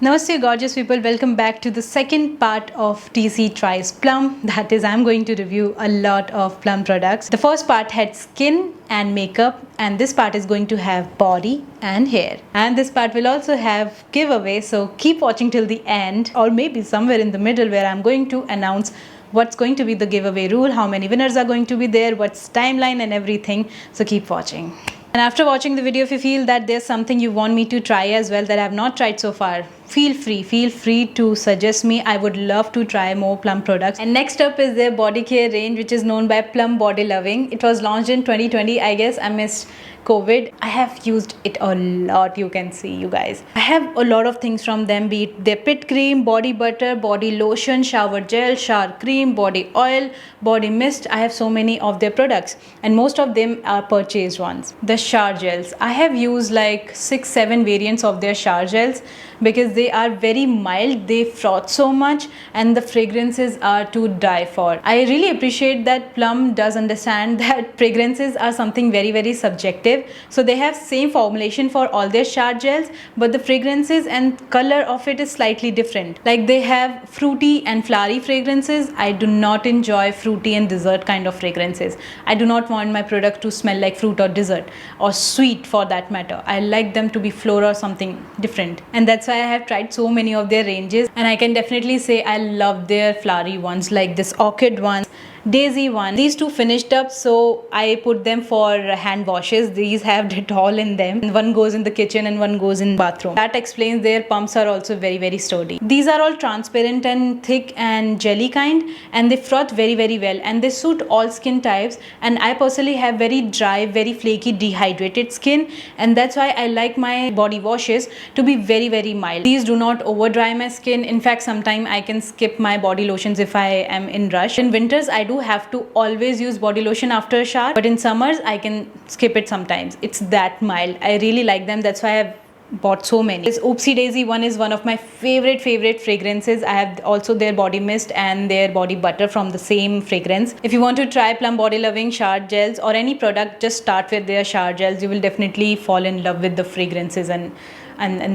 Namaste gorgeous people, welcome back to the second part of TC Tries Plum. That is, I'm going to review a lot of Plum products. The first part had skin and makeup, and this part is going to have body and hair. And this part will also have giveaway, so keep watching till the end, or maybe somewhere in the middle where I'm going to announce what's going to be the giveaway rule, how many winners are going to be there, what's timeline and everything. So keep watching. And after watching the video, if you feel that there's something you want me to try as well that I have not tried so far, feel free to suggest me. I would love to try more Plum products. And next up is their body care range, which is known by Plum Body Lovin. It was launched in 2020. I guess I missed COVID. I have used it a lot, you can see, you guys. I have a lot of things from them, be it their pit cream, body butter, body lotion, shower gel, shower cream, body oil, body mist. I have so many of their products, and most of them are purchased ones. The shower gels, I have used like 6-7 variants of their shower gels because they are very mild, they froth so much, and the fragrances are to die for. I really appreciate that Plum does understand that fragrances are something very subjective. So they have same formulation for all their shower gels, but the fragrances and color of it is slightly different. Like they have fruity and flowery fragrances. I do not enjoy fruity and dessert kind of fragrances. I do not want my product to smell like fruit or dessert or sweet for that matter. I like them to be floral or something different, and that's why I have tried so many of their ranges, and I can definitely say I love their flowery ones, like this orchid one, daisy one. These two finished up, so I put them for hand washes. These have Dettol in them, and one goes in the kitchen and one goes in bathroom. That explains their pumps are also very sturdy. These are all transparent and thick and jelly kind, and they froth very well, and they suit all skin types. And I personally have very dry, very flaky, dehydrated skin, and that's why I like my body washes to be very mild. These do not over dry my skin. In fact, sometimes I can skip my body lotions if I am in rush. In winters I do have to always use body lotion after a shower, but in summers I can skip it sometimes. It's that mild. I really like them. That's why I've bought so many. This Oopsie Daisy one is one of my favorite fragrances. I have also their body mist and their body butter from the same fragrance. If you want to try Plum Body Lovin shower gels or any product, just start with their shower gels. You will definitely fall in love with the fragrances and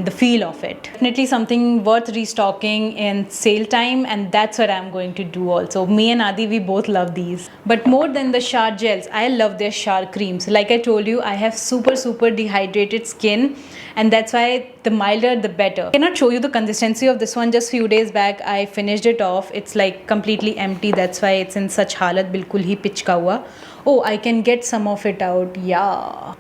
the feel of it. Definitely something worth restocking in sale time, and that's what I'm going to do also. Me and Adi, we both love these. But more than the shower gels, I love their shower creams. Like I told you, I have super dehydrated skin, and that's why the milder the better. I cannot show you the consistency of this one. Just few days back I finished it off. It's like completely empty. That's why it's in such halat, bilkul hi pichka hua. Oh, I can get some of it out. Yeah.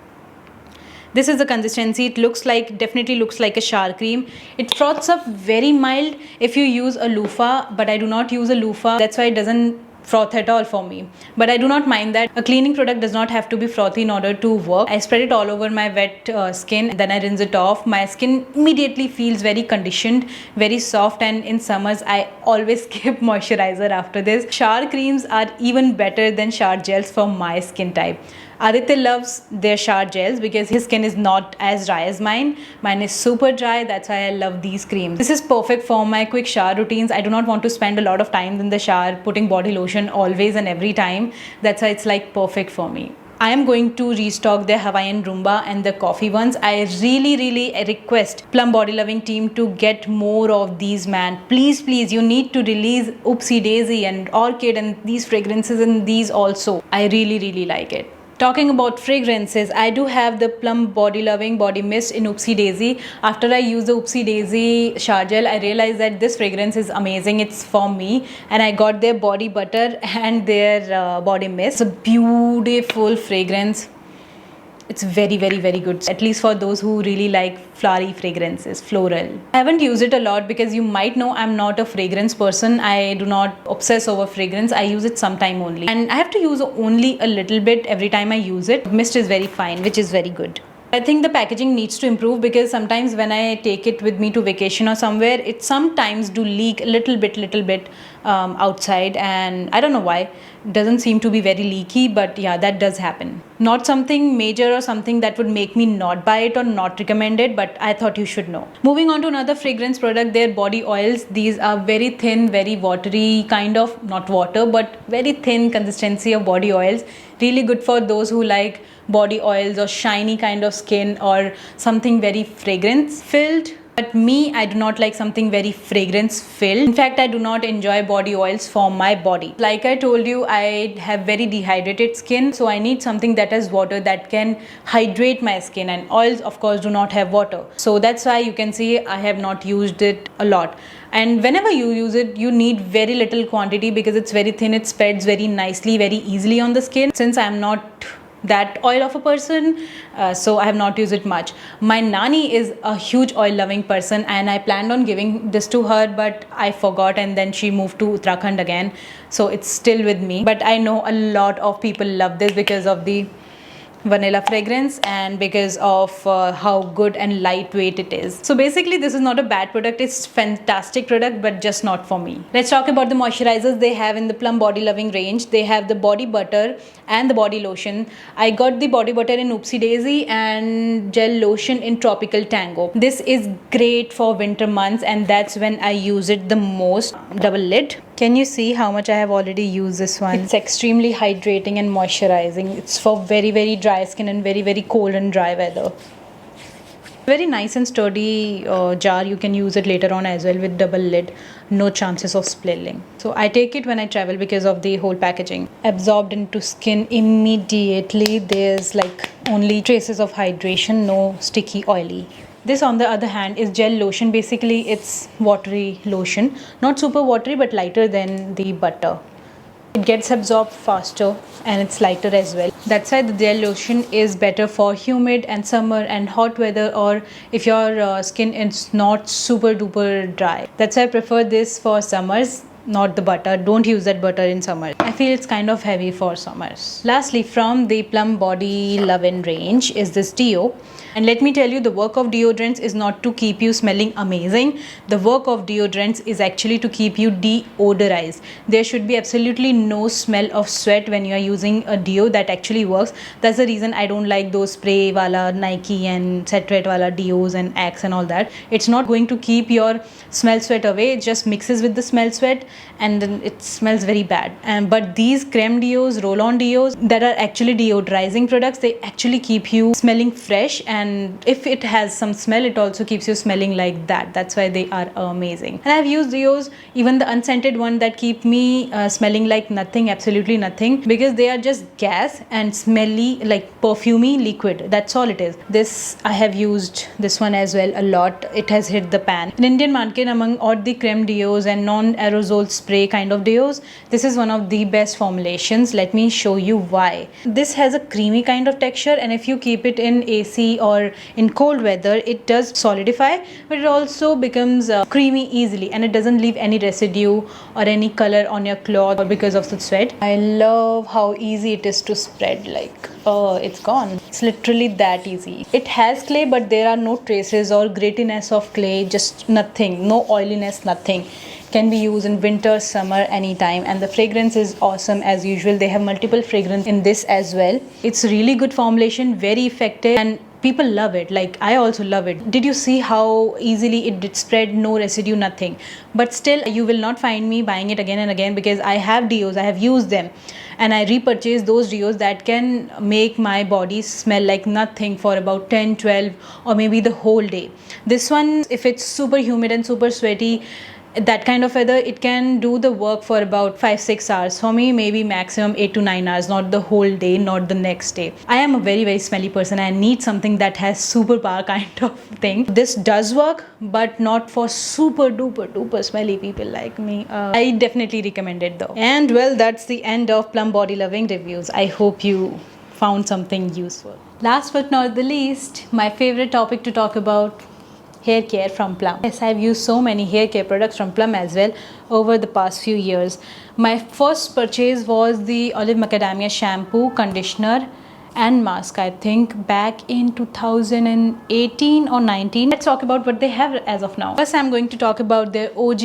This is the consistency. It definitely looks like a shower cream. It froths up very mild if you use a loofah, but I do not use a loofah. That's why it doesn't froth at all for me. But I do not mind that. A cleaning product does not have to be frothy in order to work. I spread it all over my wet skin, then I rinse it off. My skin immediately feels very conditioned, very soft, and in summers I always skip moisturizer after this. Shower creams are even better than shower gels for my skin type. Aditya loves their shower gels because his skin is not as dry as mine. Mine is super dry. That's why I love these creams. This is perfect for my quick shower routines. I do not want to spend a lot of time in the shower putting body lotion always and every time. That's why it's like perfect for me. I am going to restock the Hawaiian Rumba and the coffee ones. I really request Plum Body Lovin team to get more of these, man. Please, you need to release Oopsie Daisy and Orchid and these fragrances and these also. I really like it. Talking about fragrances, I do have the Plum Body Lovin Body Mist in Oopsie Daisy. After I use the Oopsie Daisy shower gel, I realized that this fragrance is amazing. It's for me, and I got their body butter and their body mist. It's a beautiful fragrance. It's very good, at least for those who really like flowery fragrances, floral. I haven't used it a lot because you might know I'm not a fragrance person. I do not obsess over fragrance. I use it sometime only, and I have to use only a little bit every time I use it. Mist is very fine, which is very good. I think the packaging needs to improve because sometimes when I take it with me to vacation or somewhere, it sometimes do leak a little bit outside, and I don't know why. It doesn't seem to be very leaky, but yeah, that does happen. Not something major or something that would make me not buy it or not recommend it, but I thought you should know. Moving on to another fragrance product, their body oils. These are very thin, very watery, kind of, not water, but very thin consistency of body oils. Really good for those who like body oils or shiny kind of skin or something very fragrance filled. But me, I do not like something very fragrance filled. In fact, I do not enjoy body oils for my body. Like I told you, I have very dehydrated skin, so I need something that has water that can hydrate my skin, and oils of course do not have water. So that's why you can see I have not used it a lot. And whenever you use it, you need very little quantity because it's very thin. It spreads very nicely, very easily on the skin. Since I'm not that oil of a person, so I have not used it much. My nani is a huge oil loving person, and I planned on giving this to her, but I forgot, and then she moved to Uttarakhand again, so it's still with me. But I know a lot of people love this because of the vanilla fragrance and because of how good and lightweight it is. So basically this is not a bad product, it's fantastic product, but just not for me. Let's talk about the moisturizers they have in the Plum Body Loving range. They have the body butter and the body lotion. I got the body butter in Oopsie Daisy and gel lotion in Tropical Tango. This is great for winter months, and that's when I use it the most. Double lid. Can you see how much I have already used this one? It's extremely hydrating and moisturizing. It's for very dry skin and very cold and dry weather. Very nice and sturdy jar. You can use it later on as well with double lid. No chances of spilling. So I take it when I travel because of the whole packaging. Absorbed into skin immediately. There's like only traces of hydration, no sticky oily. This on the other hand is gel lotion. Basically it's watery lotion, not super watery but lighter than the butter. It gets absorbed faster and it's lighter as well. That's why the gel lotion is better for humid and summer and hot weather, or if your skin is not super duper dry. That's why I prefer this for summers, not the butter. Don't use that butter in summer. I feel it's kind of heavy for summers. Lastly, from the Plum Body Lovin range is this deo. And let me tell you, the work of deodorants is not to keep you smelling amazing. The work of deodorants is actually to keep you deodorized. There should be absolutely no smell of sweat when you are using a deo. That actually works. That's the reason I don't like those spray wala Nike and Cetrate wala deos and Axe and all that. It's not going to keep your smell sweat away. It just mixes with the smell sweat and then it smells very bad. But these creme deos, roll-on deos that are actually deodorizing products, they actually keep you smelling fresh, and if it has some smell, it also keeps you smelling like that. That's why they are amazing. And I've used deos, even the unscented one, that keep me smelling like nothing, absolutely nothing, because they are just gas and smelly, like perfumey liquid. That's all it is. This I have used this one as well a lot. It has hit the pan. In Indian market, among all the creme deos and non-aerosol spray kind of deos, this is one of the best formulations. Let me show you why. This has a creamy kind of texture, and if you keep it in AC or in cold weather, it does solidify, but it also becomes creamy easily, and it doesn't leave any residue or any color on your cloth or because of the sweat. I love how easy it is to spread. Like, oh, it's gone. It's literally that easy. It has clay, but there are no traces or grittiness of clay, just nothing, no oiliness, nothing. Can be used in winter, summer, anytime, and the fragrance is awesome as usual. They have multiple fragrance in this as well. It's really good formulation, very effective, and people love it. Like, I also love it. Did you see how easily it did spread? No residue, nothing. But still, you will not find me buying it again and again, because I have deos, I have used them, and I repurchase those deos that can make my body smell like nothing for about 10, 12 or maybe the whole day. This one, if it's super humid and super sweaty, that kind of weather, it can do the work for about 5-6 hours. For me, maybe maximum 8 to 9 hours, not the whole day, not the next day. I am a very smelly person. I need something that has superpower kind of thing. This does work, but not for super duper smelly people like me. I definitely recommend it though. And well, that's the end of Plum Body Loving reviews. I hope you found something useful. Last but not the least, my favorite topic to talk about, hair care from Plum. Yes, I've used so many hair care products from Plum as well over the past few years. My first purchase was the Olive Macadamia shampoo, conditioner and mask, I think back in 2018 or 19. Let's talk about what they have as of now. First, I'm going to talk about their OG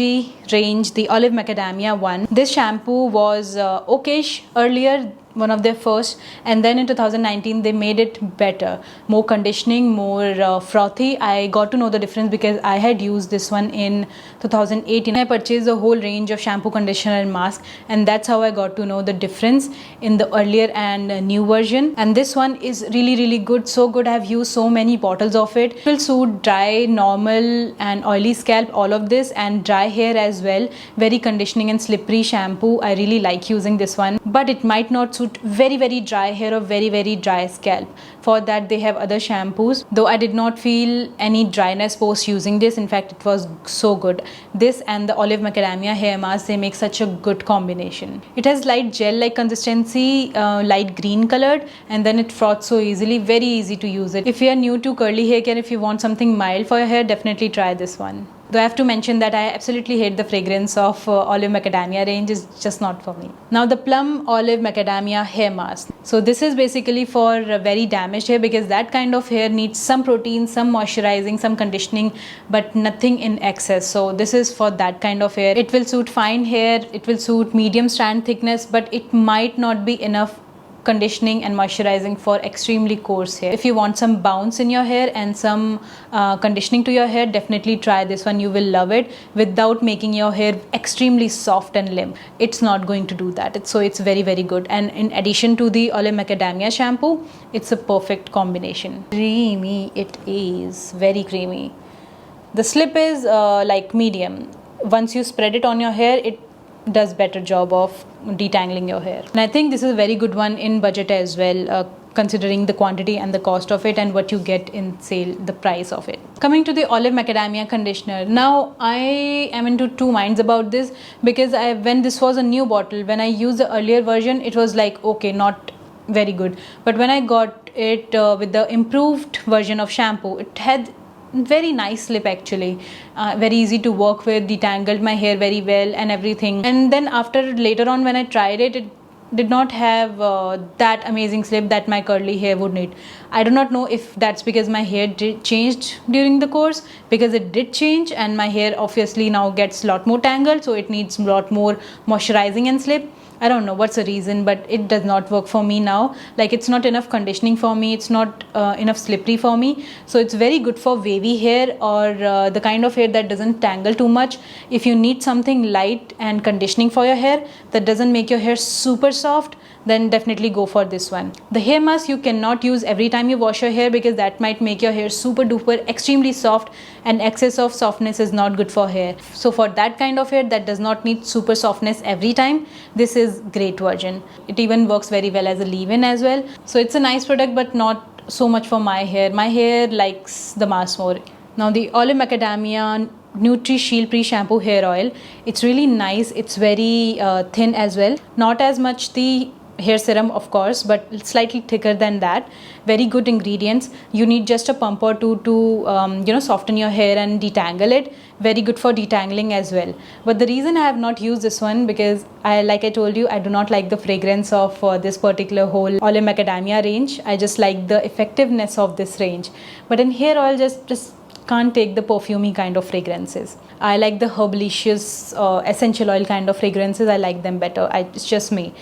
range, the Olive Macadamia one. This shampoo was okayish earlier one of their first, and then in 2019 they made it better, more conditioning, more frothy. I got to know the difference because I had used this one in 2018. I purchased a whole range of shampoo, conditioner and mask, and that's how I got to know the difference in the earlier and new version. And this one is really good, so good. I've used so many bottles of it. It will suit dry, normal and oily scalp, all of this, and dry hair as well. Very conditioning and slippery shampoo. I really like using this one, but it might not suit very dry hair or very dry scalp. For that they have other shampoos, though I did not feel any dryness post using this. In fact, it was so good. This and the olive macadamia hair mask, they make such a good combination. It has light gel like consistency, light green colored, and then it froths so easily. Very easy to use it. If you are new to curly hair care, if you want something mild for your hair, definitely try this one. Though I have to mention that I absolutely hate the fragrance of olive macadamia range. Is just not for me. Now the Plum olive macadamia hair mask. So this is basically for very damaged hair, because that kind of hair needs some protein, some moisturizing, some conditioning, but nothing in excess. So this is for that kind of hair. It will suit fine hair, it will suit medium strand thickness, but it might not be enough conditioning and moisturizing for extremely coarse hair. If you want some bounce in your hair and some conditioning to your hair, definitely try this one. You will love it without making your hair extremely soft and limp. It's not going to do that. So it's very good. And in addition to the olive macadamia shampoo, it's a perfect combination. Creamy it is, very creamy. The slip is like medium. Once you spread it on your hair, it does better job of detangling your hair. And I think this is a very good one in budget as well, considering the quantity and the cost of it and what you get in sale, the price of it. Coming to the olive macadamia conditioner. Now I am into two minds about this, because when this was a new bottle, when I used the earlier version, it was like okay, not very good. But when I got it with the improved version of shampoo, it had very nice slip actually, very easy to work with, detangled my hair very well and everything. And then later on when I tried it, it did not have that amazing slip that my curly hair would need. I do not know if that's because my hair changed during the course, because it did change and my hair obviously now gets a lot more tangled, so it needs a lot more moisturizing and slip. I don't know what's the reason, but it does not work for me now. Like, it's not enough conditioning for me, it's not enough slippery for me. So it's very good for wavy hair or the kind of hair that doesn't tangle too much. If you need something light and conditioning for your hair that doesn't make your hair super soft, then definitely go for this one. The hair mask you cannot use every time you wash your hair, because that might make your hair super duper extremely soft, and excess of softness is not good for hair. So for that kind of hair that does not need super softness every time, this is great version. It even works very well as a leave-in as well. So it's a nice product, but not so much for my hair. My hair likes the mask more. Now the olive macadamia Nutri Shield pre-shampoo hair oil, it's really nice. It's very thin as well, not as much the hair serum of course, but slightly thicker than that. Very good ingredients. You need just a pump or two to soften your hair and detangle it. Very good for detangling as well. But the reason I have not used this one, because like I told you, I do not like the fragrance of this particular whole olive macadamia range. I just like the effectiveness of this range. But in hair oil, just can't take the perfumey kind of fragrances. I like the herbalicious essential oil kind of fragrances. I like them better. It's just me.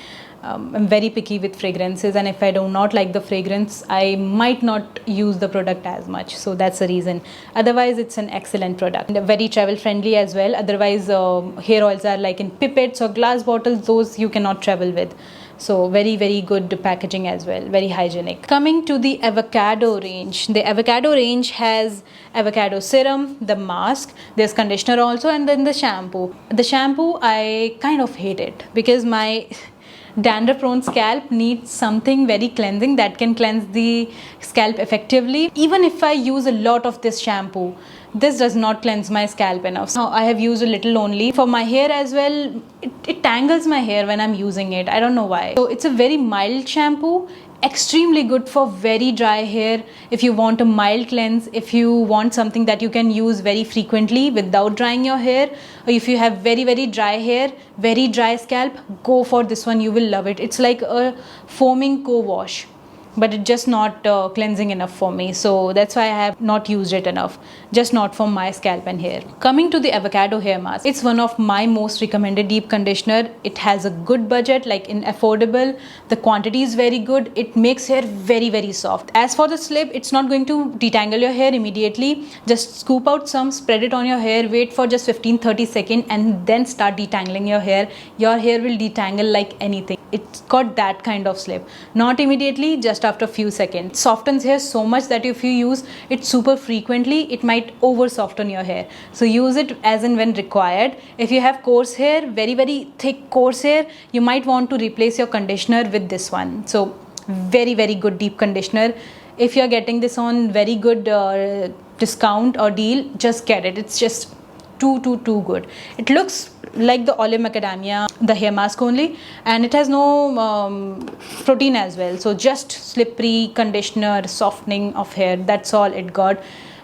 I'm very picky with fragrances, and if I do not like the fragrance, I might not use the product as much. So that's the reason. Otherwise, it's an excellent product. And very travel friendly as well. Otherwise, hair oils are like in pipettes or glass bottles. Those you cannot travel with. So very good packaging as well, very hygienic. Coming to the avocado range. The avocado range has avocado serum, the mask, there's conditioner also, and then the shampoo. The shampoo, I kind of hate it, because my dandruff prone scalp needs something very cleansing that can cleanse the scalp effectively. Even if I use a lot of this shampoo, this does not cleanse my scalp enough. So I have used a little only. For my hair as well, it tangles my hair when I'm using it. I don't know why. So it's a very mild shampoo, extremely good for very dry hair. If you want a mild cleanse, if you want something that you can use very frequently without drying your hair, or if you have very dry hair, very dry scalp, go for this one. You will love it. It's like a foaming co-wash. but it's just not cleansing enough for me, so that's why I have not used it enough, just not for my scalp and hair. Coming to the avocado hair mask, it's one of my most recommended deep conditioner. It has a good budget, like in affordable, the quantity is very good, it makes hair very soft. As for the slip, it's not going to detangle your hair immediately. Just scoop out some, spread it on your hair, wait for just 15-30 seconds and then start detangling your hair. Your hair will detangle like anything. It's got that kind of slip, not immediately, just after a few seconds. Softens hair so much that if you use it super frequently, it might over soften your hair, so use it as and when required. If you have coarse hair, very thick coarse hair, you might want to replace your conditioner with this one. So very good deep conditioner. If you're getting this on very good discount or deal, just get it. It's just too good. It looks like the olive macadamia, the hair mask only, and it has no protein as well, so just slippery conditioner, softening of hair, that's all it got.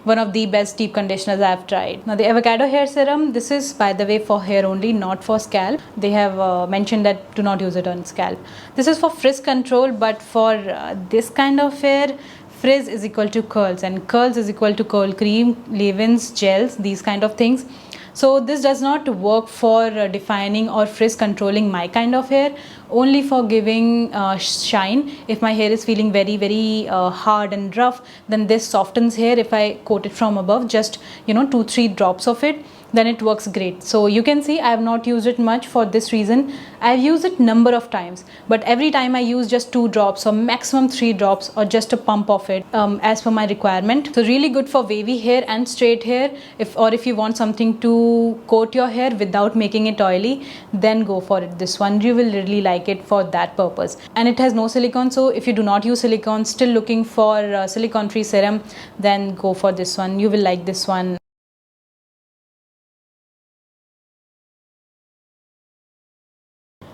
One of the best deep conditioners I've tried. Now the avocado hair serum, this is by the way for hair only, not for scalp. They have mentioned that do not use it on scalp. This is for frizz control, but for this kind of hair, frizz is equal to curls and curls is equal to curl cream, leave-ins, gels, these kind of things. So this does not work for defining or frizz controlling my kind of hair, only for giving shine. If my hair is feeling very hard and rough, then this softens hair. If I coat it from above, just 2-3 drops of it, then it works great. So you can see I have not used it much for this reason. I've used it number of times, but every time I use just 2 drops or maximum 3 drops or just a pump of it as per my requirement. So really good for wavy hair and straight hair. If you want something to coat your hair without making it oily, then go for it. This one, you will really like it for that purpose. And it has no silicone, so if you do not use silicone, still looking for silicone free serum, then go for this one. You will like this one.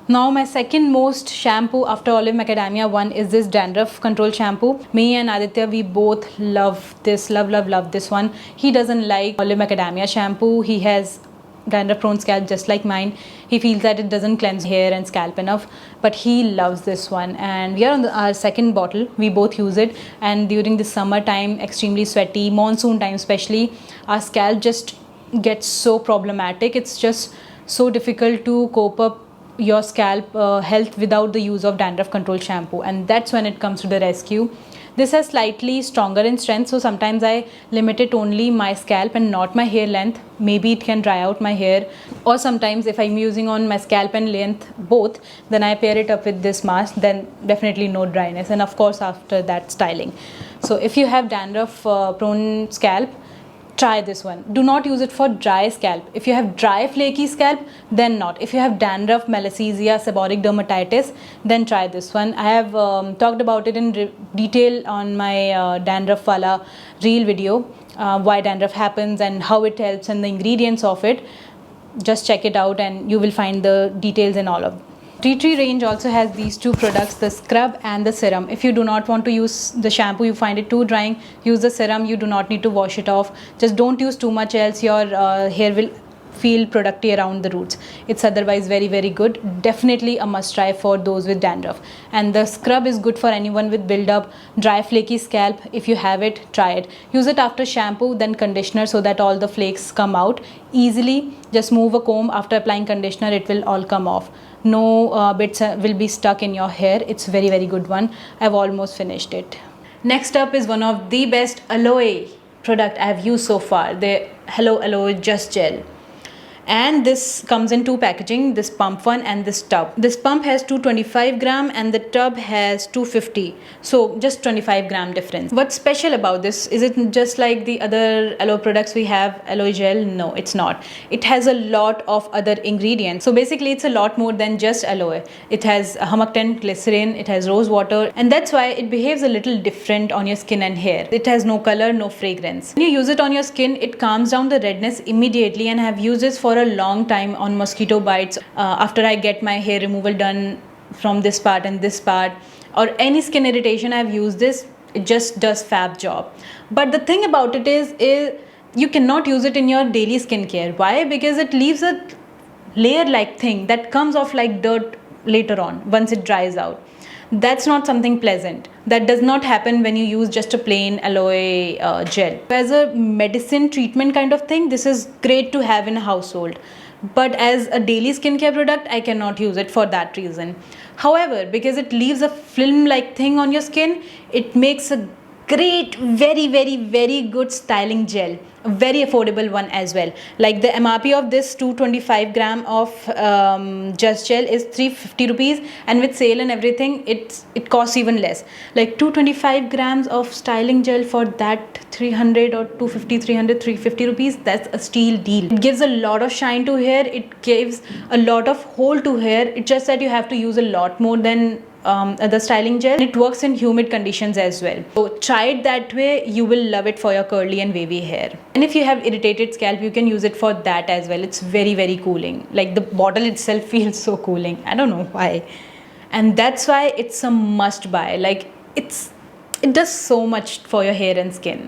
Now my second most shampoo after olive macadamia one is this dandruff control shampoo. Me and Aditya, we both love this, love this one. He doesn't like olive macadamia shampoo. He has dandruff prone scalp just like mine. He feels that it doesn't cleanse hair and scalp enough, but he loves this one, and we are on our second bottle. We both use it, and during the summer time, extremely sweaty, monsoon time especially, our scalp just gets so problematic. It's just so difficult to cope up your scalp health without the use of dandruff control shampoo, and that's when it comes to the rescue. This has slightly stronger in strength, so sometimes I limit it only my scalp and not my hair length. Maybe it can dry out my hair, or sometimes if I'm using on my scalp and length both, then I pair it up with this mask, then definitely no dryness, and of course after that styling. So if you have dandruff prone scalp, try this one. Do not use it for dry scalp. If you have dry flaky scalp, then not. If you have dandruff, malassezia, seborrheic dermatitis, then try this one. I have talked about it in detail on my dandruff wala reel video, why dandruff happens and how it helps and the ingredients of it. Just check it out and you will find the details in all of them. Tea Tree range also has these 2 products, the scrub and the serum. If you do not want to use the shampoo, you find it too drying, use the serum. You do not need to wash it off. Just don't use too much, else your hair will feel producty around the roots. It's otherwise very good. Definitely a must try for those with dandruff. And the scrub is good for anyone with build up dry flaky scalp. If you have it, try it. Use it after shampoo, then conditioner, so that all the flakes come out easily. Just move a comb after applying conditioner, it will all come off. No bits will be stuck in your hair. It's very good one. I've almost finished it. Next up is one of the best aloe product I've used so far, the Hello Aloe Just Gel. And this comes in 2 packaging, this pump one and this tub. This pump has 225 gram and the tub has 250, so just 25 gram difference. What's special about this? Is it just like the other aloe products we have, aloe gel? No, it's not. It has a lot of other ingredients, so basically it's a lot more than just aloe. It has humectant, glycerin, it has rose water, and that's why it behaves a little different on your skin and hair. It has no color, no fragrance. When you use it on your skin, it calms down the redness immediately, and I have used this for a long time on mosquito bites. After I get my hair removal done from this part and this part, or any skin irritation, I've used this. It just does fab job. But the thing about it is you cannot use it in your daily skincare. Why? Because it leaves a layer like thing that comes off like dirt later on once it dries out. That's not something pleasant. That does not happen when you use just a plain aloe gel. As a medicine treatment kind of thing, this is great to have in a household. But as a daily skincare product, I cannot use it for that reason. However, because it leaves a film-like thing on your skin, it makes a great, very good styling gel. A very affordable one as well. Like the MRP of this 225 gram of Just Gel is 350 rupees, and with sale and everything, it costs even less. Like 225 grams of styling gel for that 300 or 250, 300, 350 rupees. That's a steal deal. It gives a lot of shine to hair. It gives a lot of hold to hair. It's just that you have to use a lot more than the styling gel. It works in humid conditions as well. So try it that way. You will love it for your curly and wavy hair. And if you have irritated scalp, you can use it for that as well. It's very cooling. Like the bottle itself feels so cooling. I don't know why. And that's why it's a must buy. Like it does so much for your hair and skin.